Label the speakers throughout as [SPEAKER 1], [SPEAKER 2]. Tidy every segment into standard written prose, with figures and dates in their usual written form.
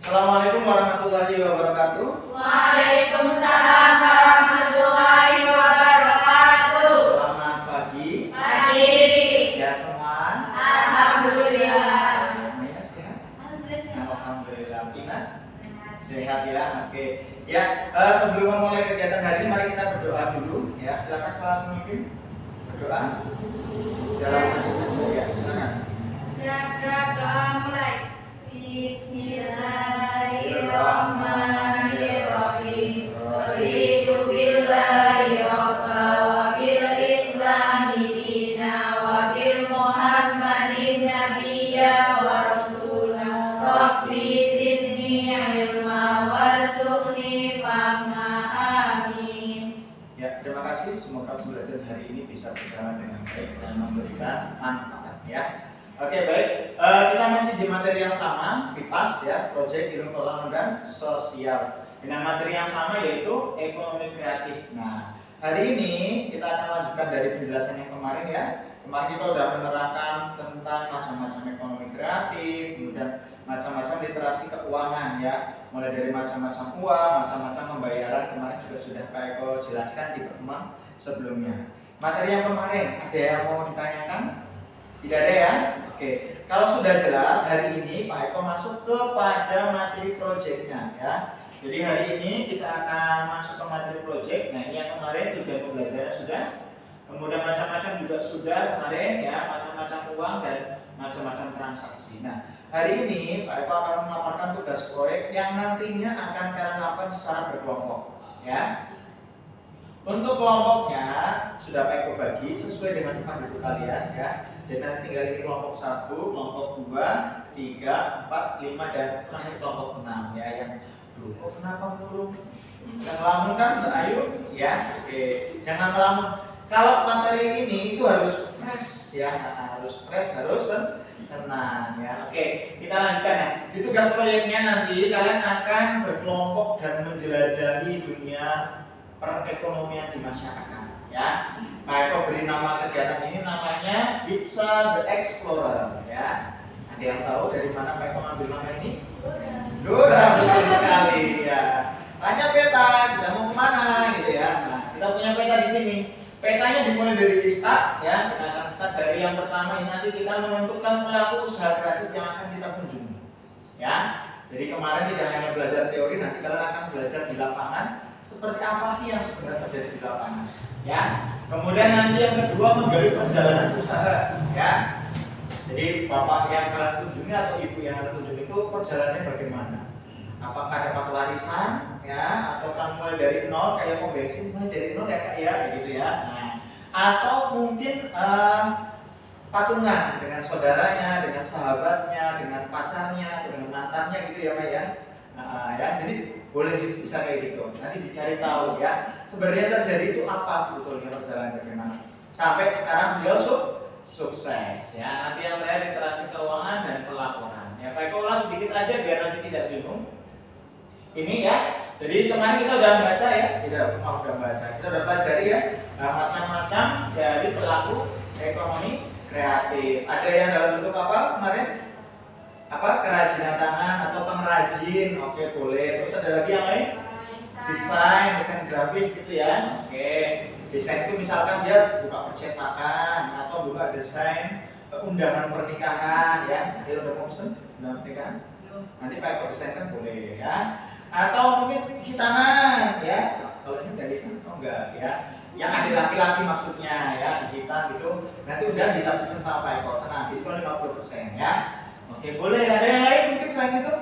[SPEAKER 1] Assalamualaikum warahmatullahi wabarakatuh.
[SPEAKER 2] Waalaikumsalam warahmatullahi wabarakatuh.
[SPEAKER 1] Selamat pagi.
[SPEAKER 2] Pagi.
[SPEAKER 1] Sehat semua?
[SPEAKER 2] Alhamdulillah.
[SPEAKER 1] Maya sehat? Alhamdulillah. Pina? Sehat ya. Oke. Ya, sebelum memulai kegiatan hari ini mari kita berdoa dulu ya. Silakan salat pemimpin berdoa. Dalam hati saja ya. Silakan.
[SPEAKER 2] Siap, doa mulai. Bismillahirrahmanirrahim. Raditu billahi rabba wa bil islami dina wa bil muhammadin nabiyya wa rasulah. Rabbi zidni ilma warzuqni fahma. Amin.
[SPEAKER 1] Ya, terima kasih. Semoga belajar hari ini bisa berjalan dengan baik dan memberikan manfaat ya. Oke, baik. Kita masih di materi yang sama, PIPAS ya, Proyek Ilmu Pengetahuan dan Sosial. Dengan materi yang sama yaitu ekonomi kreatif. Nah, hari ini kita akan lanjutkan dari penjelasan yang kemarin ya. Kemarin kita sudah menerangkan tentang macam-macam ekonomi kreatif, kemudian macam-macam literasi keuangan ya. Mulai dari macam-macam uang, macam-macam pembayaran, kemarin juga sudah Pak Eko jelaskan di pertemuan sebelumnya. Materi yang kemarin, ada yang mau ditanyakan? Tidak ada ya? Oke, kalau sudah jelas hari ini Pak Eko masuk kepada materi proyeknya ya. Jadi hari ini kita akan masuk ke materi proyek. Nah, ini yang kemarin tujuan pembelajarannya sudah. Kemudian macam-macam juga sudah kemarin ya, macam-macam uang dan macam-macam transaksi. Nah, hari ini Pak Eko akan memaparkan tugas proyek yang nantinya akan kalian lakukan secara berkelompok ya. Untuk kelompoknya sudah Pak Eko bagi sesuai dengan tempat duduk kalian ya. Jadi nanti tinggal ini kelompok 1, kelompok 2, 3, 4, 5 dan terakhir kelompok 6 ya. Yang kok kenapa belum? Yang ngelamun kan ayo ya. Oke, jangan ngelamun. Kalau materi ini itu harus fresh ya, harus fresh, harus senang ya. Oke, kita lanjutkan ya. Di tugas proyeknya nanti kalian akan berkelompok dan menjelajahi dunia perekonomian di masyarakat ya. Pak Eko beri nama kegiatan ini namanya Gipsa the Explorer ya. Ada yang tahu dari mana Pak Eko ambil nama ini? Dora, betul sekali ya. Tanya peta, kita mau kemana gitu ya. Nah, kita punya peta di sini. Petanya dimulai dari start ya. Kita akan start dari yang pertama ini nanti kita menentukan pelaku usaha kreatif yang akan kita kunjungi ya. Jadi kemarin tidak hanya belajar teori, nanti kalian akan belajar di lapangan seperti apa sih yang sebenarnya terjadi di lapangan ya. Kemudian nanti yang kedua menggali perjalanan usaha ya. Jadi bapak yang kalian kunjungi atau ibu yang kalian kunjungi itu perjalanannya bagaimana? Apakah dapat warisan ya, atau kan mulai dari nol kayak pom bensin mulai dari nol ya kak ya, gitu ya. Nah, atau mungkin patungan dengan saudaranya, dengan sahabatnya, dengan pacarnya, dengan mantannya gitu ya Mbak ya. Ya, jadi boleh bisa kayak gitu. Nanti dicari tahu ya. Sebenarnya terjadi itu apa sebetulnya perjalanan bagaimana. Sampai sekarang beliau sukses ya. Nanti yang terakhir literasi keuangan dan pelaporan. Ya, Pak Eko ulas sedikit aja biar nanti tidak bingung. Ini ya. Jadi kemarin kita udah baca ya. Udah baca. Kita udah pelajari ya. Macam-macam dari pelaku ekonomi kreatif. Ada yang dalam bentuk apa kemarin? Kerajinan tangan atau pengrajin, oke boleh. Terus ada lagi yang lain? Desain grafis gitu ya. Oke, desain itu misalkan dia buka percetakan atau buka desain undangan pernikahan ya. Ada yang udah mau pesen undangan pernikahan? Nanti Pak Eko desainkan boleh ya. Atau mungkin hitanan ya. Kalau ini dari hitam, enggak ya. Yang ada laki-laki maksudnya ya, hitam gitu. Nanti undangan bisa pesen sama Pak Eko. Tenang, diskon 50% ya. Oke, boleh. Ada yang lain mungkin selain itu?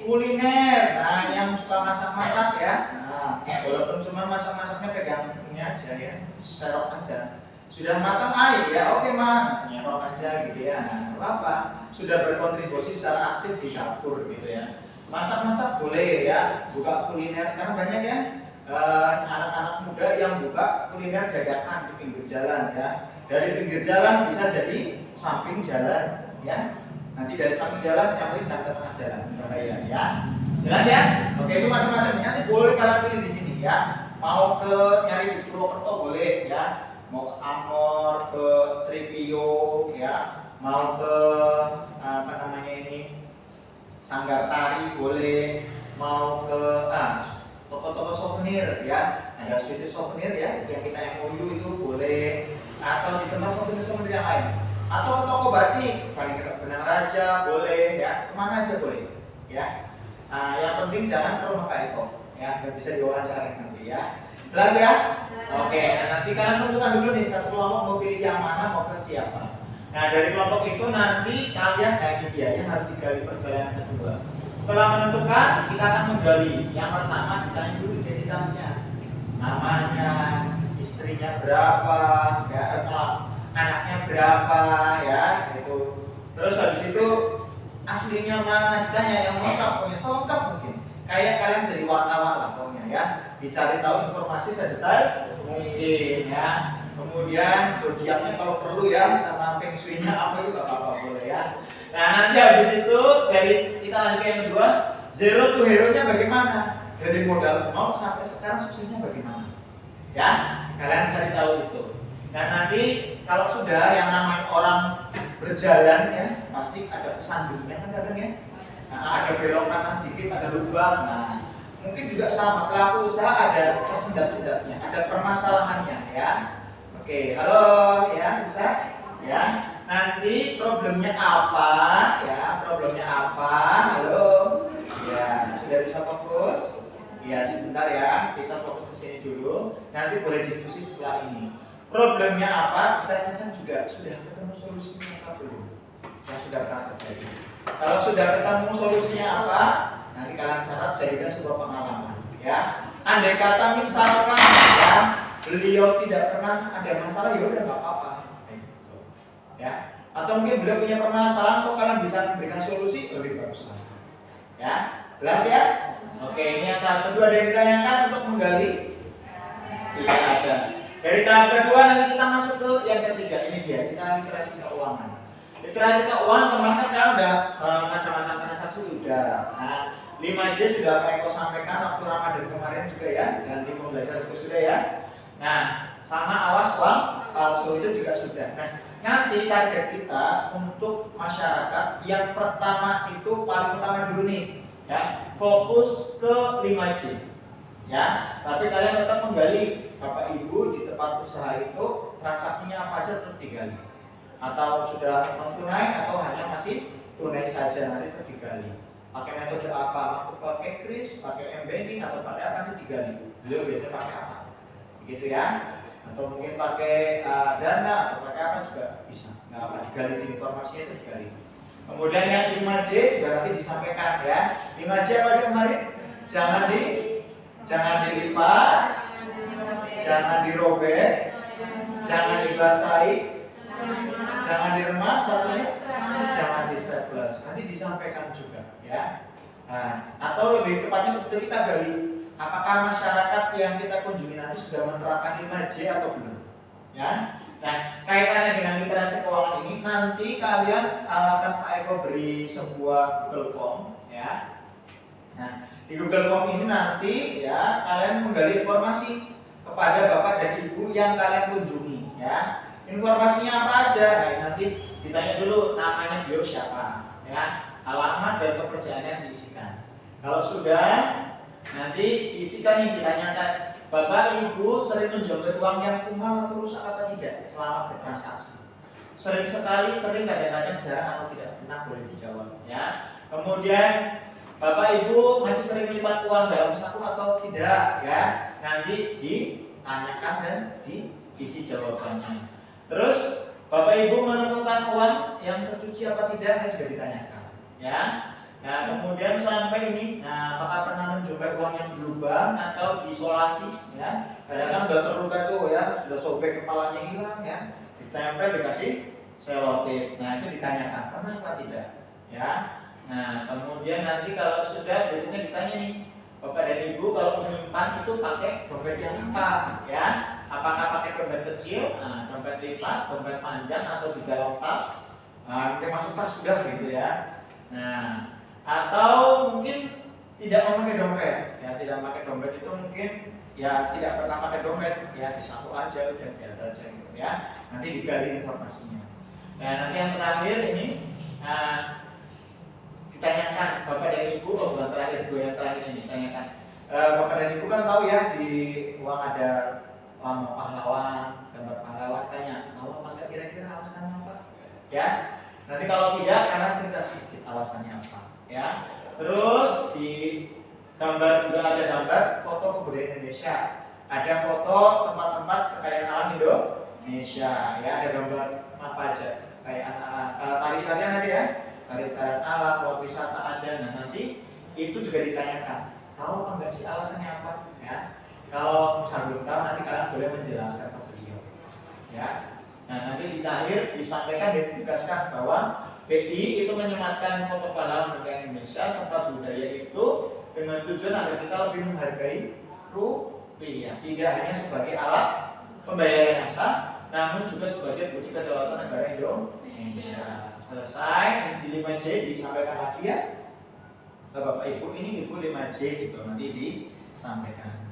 [SPEAKER 1] Kuliner. Nah, yang suka masak-masak ya. Nah, walaupun cuma masak-masaknya pegang ini aja ya, serok aja. Sudah matang air ya, oke mah, nyerok aja gitu ya. Nah, apa? Sudah berkontribusi secara aktif di dapur gitu ya. Masak-masak boleh ya, buka kuliner. Sekarang banyak ya anak-anak muda yang buka kuliner dadakan di pinggir jalan ya. Dari pinggir jalan bisa jadi samping jalan ya. Nanti dari samping jalan yang lain jangan ke tengah jalan, bahaya ya. Jelas ya? Oke, itu macam-macam. Nanti boleh kalian pilih di sini ya. Mau ke nyari di Purwokerto boleh ya. Mau ke Amor, ke Tripio ya. Mau ke apa namanya ini? sanggar tari boleh, mau ke toko-toko souvenir ya, ada suite souvenir ya yang kita yang unduh itu boleh, atau di tempat souvenir yang lain, atau ke toko batik Benang Raja boleh ya, kemana aja boleh ya. Yang penting jangan ke rumah Kak Eko ya, nggak bisa diwawancara nanti ya. Jelas ya? Oke, nah nanti kalian tentukan dulu nih satu kelompok mau pilih yang mana, mau ke siapa. Nah dari kelompok itu nanti kalian ini dia yang harus digali perjalanan kedua. Setelah menentukan, kita akan menggali. Yang pertama ditanya dulu identitasnya, namanya, istrinya berapa, ya, anaknya berapa, ya, itu. Terus habis itu aslinya mana ditanya, yang lengkap, pokoknya selengkap mungkin. Kayak kalian jadi wartawan lah pokoknya ya, dicari tahu informasi sedetail mungkin ya. Kemudian zodiaknya kalau perlu ya, sama feng shui-nya apa itu apa-apa boleh ya. Nah nanti habis itu dari kita lanjut ke yang kedua, zero to hero-nya bagaimana? Dari modal 0 sampai sekarang suksesnya bagaimana? Ya, kalian cari tahu itu. Nah nanti kalau sudah yang namanya orang berjalan ya, pasti ada kesandungnya kan kadang ya. Nah, ada belok kanan dikit, ada lubang. Nah, mungkin juga sama pelaku usaha ada tersendat-sendatnya, ada permasalahannya ya. Oke, halo ya, bisa ya. Nanti problemnya apa ya? Problemnya apa? Halo. Ya, sudah bisa fokus? Ya, sebentar ya. Kita fokus ke sini dulu. Nanti boleh diskusi setelah ini. Problemnya apa? Kita kan juga sudah ketemu solusinya apa belum? Yang sudah pernah terjadi. Kalau sudah ketemu solusinya apa? Nanti kalian catat jadikan sebuah pengalaman ya. Andai kata misalkan ya, beliau tidak pernah ada masalah, ya udah nggak apa-apa. Ya, atau mungkin beliau punya permasalahan, kok kalian bisa memberikan solusi, lebih bagus lagi. Ya, jelas ya? Oke, ini yang tahap kedua yang ditanyakan untuk menggali. Tidak ada. Dari tahap kedua nanti kita masuk ke yang ketiga. Ini dia, kita literasi keuangan. Literasi keuangan kemarin kan udah macam-macam transaksi udah. Nah, 5J sudah Pak Eko sampaikan waktu Ramadan kemarin juga ya, dan di pembelajaran itu sudah ya. Nah, sama awas uang palsu itu juga sudah. Nah, nanti target kita untuk masyarakat yang pertama itu paling utama dulu nih ya, fokus ke 5J ya, tapi kalian tetap menggali Bapak Ibu di tempat usaha itu transaksinya apa aja tetap digali, atau sudah non tunai atau hanya masih tunai saja, nanti tetap digali pakai metode apa, pakai kris, pakai m-banking atau pakai apa, nanti digali. Beliau biasanya pakai apa begitu ya, atau mungkin pakai dana atau pakai apa juga bisa. Nggak apa, digali di informasinya itu digali. Kemudian yang 5J juga nanti disampaikan ya. 5J apa aja kemarin? Jangan dilipat, jangan dirobek, jangan dibasahi, jangan diremas, satunya jangan di-staples. Nanti disampaikan juga ya. Nah, atau lebih tepatnya seperti kita gali, apakah masyarakat yang kita kunjungi nanti sudah menerapkan 5J atau belum? Ya. Nah, kaitannya dengan literasi keuangan ini nanti kalian akan Pak Eko beri sebuah Google Form ya. Nah, di Google Form ini nanti ya kalian menggali informasi kepada Bapak dan Ibu yang kalian kunjungi ya. Informasinya apa aja? Nah, nanti ditanya dulu namanya beliau siapa ya, alamat dan pekerjaan yang diisikan. Kalau sudah, nanti diisikan yang ditanyakan, Bapak Ibu sering menjamret uang yang kumal atau rusak apa tidak selama bertransaksi? Sering sekali, sering, kadang-kadang jarang atau tidak pernah, boleh dijawab ya. Kemudian Bapak Ibu masih sering melipat uang dalam saku atau tidak ya? Nanti ditanyakan dan diisi jawabannya. Terus Bapak Ibu menemukan uang yang tercuci apa tidak, juga ditanyakan ya. Nah, kemudian sampai ini, nah, apakah pernah mencoba uang yang berlubang atau diisolasi ya? Kadang kan udah terluka tuh ya, sudah sobek kepalanya hilang ya, ditempel dikasih selotip. Nah, itu ditanyakan pernah apa tidak ya. Nah, kemudian nanti kalau sudah berikutnya ditanya nih, Bapak dan Ibu kalau menyimpan itu pakai dompet yang apa ya? Apakah pakai dompet kecil, dompet lipat, dompet panjang atau di dalam tas? Nah, nanti masuk tas sudah gitu ya. Nah, atau mungkin tidak memakai dompet ya, tidak memakai dompet itu mungkin ya tidak pernah pakai dompet ya, di saku aja udah biasa aja gitu ya. Nanti digali informasinya. Nah, nanti yang terakhir ini ditanyakan Bapak dan Ibu, bukan terakhir, gue yang terakhir ini ditanyakan. Bapak dan Ibu kan tahu ya di uang ada lambang pahlawan, gambar pahlawan, tanya tahu apa enggak kira-kira alasannya apa? Ya. Nanti kalau tidak, kalian cerita sedikit alasannya apa, ya. Terus di gambar juga ada gambar foto kebudayaan Indonesia. Ada foto tempat-tempat kekayaan alam Indonesia, ya. Ada gambar apa aja? Kekayaan alam, tari-tarian ada ya, tari-tarian alam, buat wisata ada. Nah nanti itu juga ditanyakan, tahu apa enggak sih alasannya apa? Ya. Kalau misalnya belum tahu, nanti kalian boleh menjelaskan ke beliau, ya. Nah nanti di akhir disampaikan dan ditegaskan bahwa BI itu menyematkan foto pahlawan negara Indonesia serta budaya itu dengan tujuan agar kita lebih menghargai rupiah, tidak hanya sebagai alat pembayaran yang sah, namun juga sebagai bukti kedaulatan negara Indonesia. Selesai. Di 5J disampaikan lagi ya ke Bapak Ibu, ini Ibu 5J itu nanti disampaikan.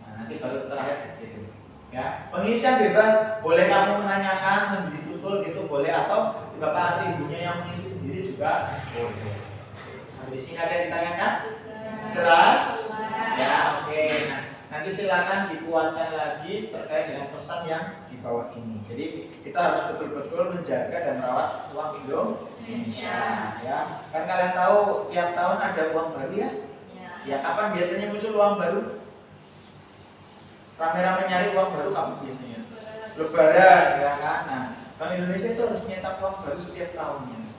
[SPEAKER 1] Nah, nanti baru terakhir gitu. Ya, pengisian bebas, boleh kamu menanyakan sambil ditutul gitu boleh, atau Bapak atau Ibunya yang mengisi sendiri juga boleh. Sampai di sini ada yang ditanyakan? Jelas? Ya, oke. Nah, nanti silakan dikuatkan lagi terkait dengan pesan yang di bawah ini. Jadi kita harus betul-betul menjaga dan merawat uang Indonesia. Ya, kan kalian tahu tiap tahun ada uang baru ya? Ya, kapan biasanya muncul uang baru? Rame-rame nyari uang baru kapan biasanya? Lebaran, ya kan? Nah, Bank Indonesia itu harus nyetak uang baru setiap tahunnya.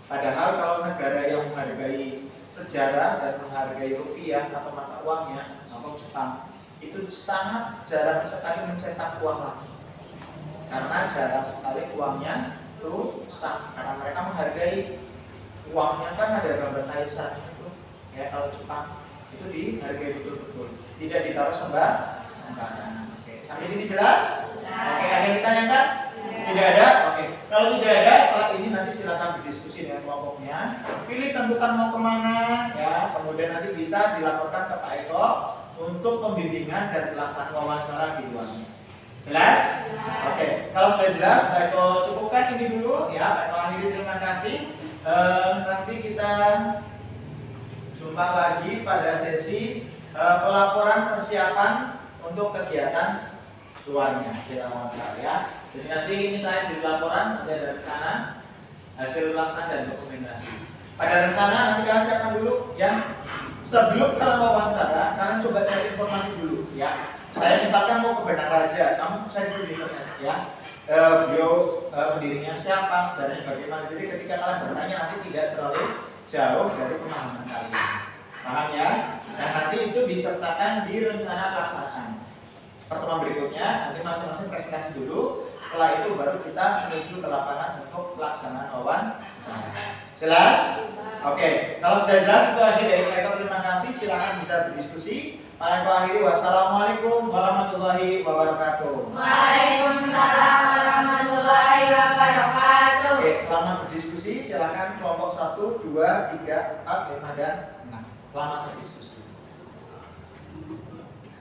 [SPEAKER 1] Padahal kalau negara yang menghargai sejarah dan menghargai rupiah atau mata uangnya, contoh Jepang, itu sangat jarang sekali mencetak uang lagi. Karena jarang sekali uangnya rusak. Karena mereka menghargai uangnya, kan ada gambar kaisar itu, ya kalau Jepang itu dihargai betul-betul, tidak ditaruh sembarangan. Oke, sampai sini jelas? Oke, ada yang ditanyakan? Tidak ada? Oke, kalau tidak ada, setelah ini nanti silakan berdiskusi dengan kelompoknya. Pilih tentukan mau kemana, ya. Kemudian nanti bisa dilaporkan ke Pak Eko untuk pembimbingan dan pelaksanaan wawancara di luarnya. Jelas? Oke, kalau sudah jelas, Pak Eko cukupkan ini dulu, ya. Pak Eko akhiri, terima kasih. Nanti kita jumpa lagi pada sesi pelaporan persiapan untuk kegiatan luarnya kita wawancara, ya. Jadi nanti ini tadi di laporan ada rencana, hasil pelaksanaan dan dokumentasi. Pada rencana nanti kalian siapkan dulu ya. Sebelum kalian wawancara, kalian coba cari informasi dulu ya. Saya misalkan mau ke Benang Raja, kamu cari dulu di internet ya. Beliau pendirinya siapa, sejarahnya bagaimana. Jadi ketika kalian bertanya nanti tidak terlalu jauh dari pemahaman kalian. Paham ya? Dan nanti itu disertakan di rencana pelaksanaan. Pertemuan berikutnya nanti masing-masing presentasi dulu. Setelah itu baru kita menuju ke lapangan untuk pelaksanaan wawancara. Jelas? Oke, kalau sudah jelas itu aja dari saya. Terima kasih. Silakan bisa berdiskusi. Pak Eko akhiri. Wassalamualaikum warahmatullahi wabarakatuh.
[SPEAKER 2] Waalaikumsalam warahmatullahi wabarakatuh.
[SPEAKER 1] Oke, selamat berdiskusi. Silakan kelompok 1, 2, 3, 4, 5 dan 6. Selamat berdiskusi.